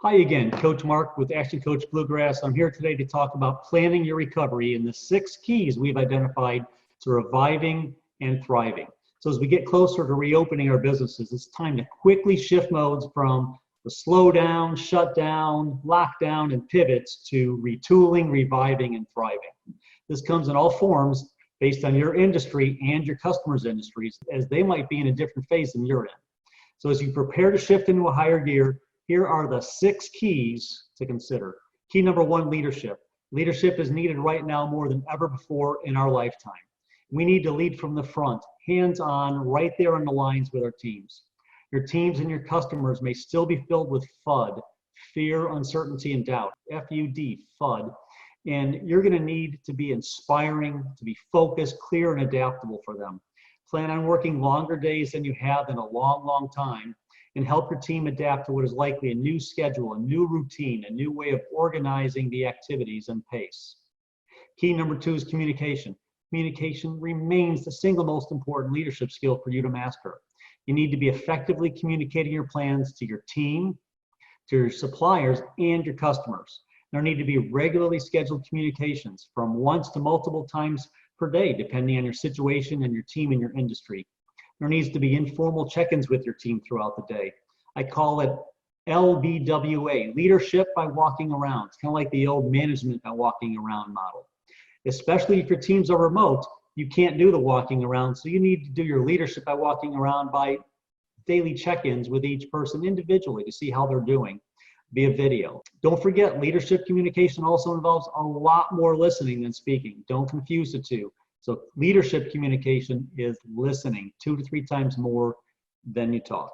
Hi again, Coach Mark with Action Coach Bluegrass. I'm here today to talk about planning your recovery and the 6 keys we've identified to reviving and thriving. So as we get closer to reopening our businesses, it's time to quickly shift modes from the slow down, shut down, lockdown, and pivots to retooling, reviving, and thriving. This comes in all forms based on your industry and your customers' industries, as they might be in a different phase than you're in. So as you prepare to shift into a higher gear, here are the 6 keys to consider. Key number 1, leadership. Leadership is needed right now more than ever before in our lifetime. We need to lead from the front, hands-on, right there on the lines with our teams. Your teams and your customers may still be filled with FUD, fear, uncertainty, and doubt. F-U-D, FUD. And you're going to need to be inspiring, to be focused, clear, and adaptable for them. Plan on working longer days than you have in a long, long time, and help your team adapt to what is likely a new schedule, a new routine, a new way of organizing the activities and pace. Key number 2 is communication. Communication remains the single most important leadership skill for you to master. You need to be effectively communicating your plans to your team, to your suppliers, and your customers. There need to be regularly scheduled communications from once to multiple times per day, depending on your situation and your team and your industry. There needs to be informal check-ins with your team throughout the day. I call it LBWA, leadership by walking around. It's kind of like the old management by walking around model. Especially if your teams are remote, you can't do the walking around, so you need to do your leadership by walking around by daily check-ins with each person individually to see how they're doing via video. Don't forget, leadership communication also involves a lot more listening than speaking. Don't confuse the two. So leadership communication is listening 2 to 3 times more than you talk.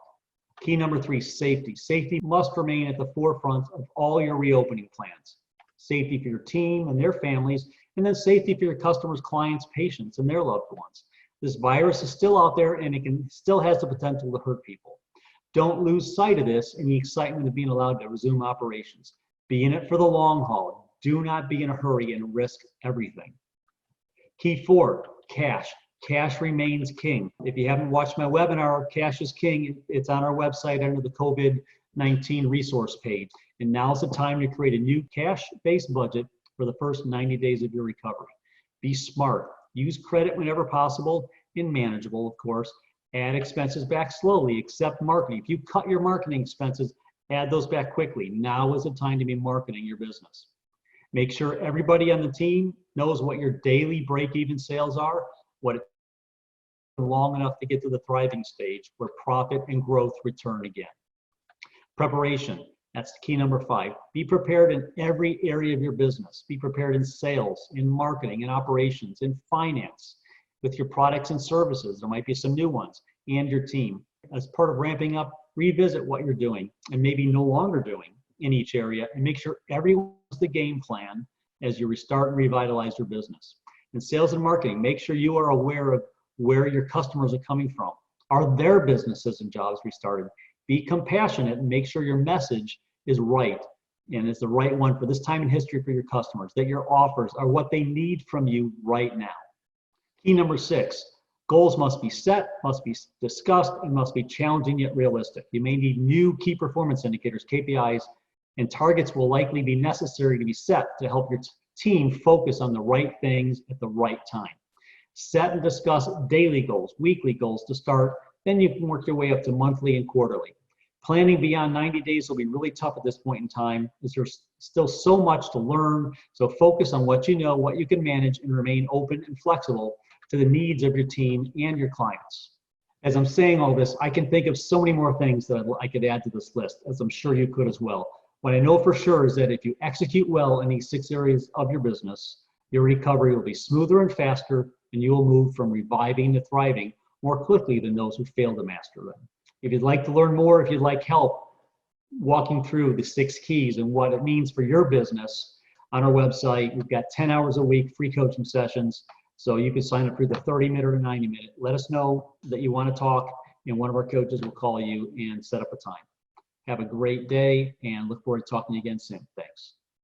Key number 3, safety. Safety must remain at the forefront of all your reopening plans. Safety for your team and their families, and then safety for your customers, clients, patients, and their loved ones. This virus is still out there and it still has the potential to hurt people. Don't lose sight of this in the excitement of being allowed to resume operations. Be in it for the long haul. Do not be in a hurry and risk everything. Key 4, cash. Cash remains king. If you haven't watched my webinar, Cash is King, it's on our website under the COVID-19 resource page. And now's the time to create a new cash-based budget for the first 90 days of your recovery. Be smart. Use credit whenever possible and manageable, of course. Add expenses back slowly, except marketing. If you cut your marketing expenses, add those back quickly. Now is the time to be marketing your business. Make sure everybody on the team knows what your daily break-even sales are, what it's long enough to get to the thriving stage where profit and growth return again. Preparation, that's key number 5. Be prepared in every area of your business. Be prepared in sales, in marketing, in operations, in finance, with your products and services. There might be some new ones, and your team. As part of ramping up, revisit what you're doing and maybe no longer doing in each area, and make sure everyone's the game plan as you restart and revitalize your business. In sales and marketing, make sure you are aware of where your customers are coming from. Are their businesses and jobs restarted? Be compassionate and make sure your message is right and is the right one for this time in history for your customers, that your offers are what they need from you right now. Key number 6, goals must be set, must be discussed, and must be challenging yet realistic. You may need new key performance indicators, KPIs, and targets will likely be necessary to be set to help your team focus on the right things at the right time. Set and discuss daily goals, weekly goals to start, then you can work your way up to monthly and quarterly. Planning beyond 90 days will be really tough at this point in time, as there's still so much to learn, so focus on what you know, what you can manage, and remain open and flexible to the needs of your team and your clients. As I'm saying all this, I can think of so many more things that I could add to this list, as I'm sure you could as well. What I know for sure is that if you execute well in these 6 areas of your business, your recovery will be smoother and faster, and you will move from reviving to thriving more quickly than those who fail to master them. If you'd like to learn more, if you'd like help walking through the 6 keys and what it means for your business, on our website, we've got 10 hours a week free coaching sessions. So you can sign up for the 30-minute or 90-minute. Let us know that you want to talk, and one of our coaches will call you and set up a time. Have a great day, and look forward to talking to you again soon. Thanks.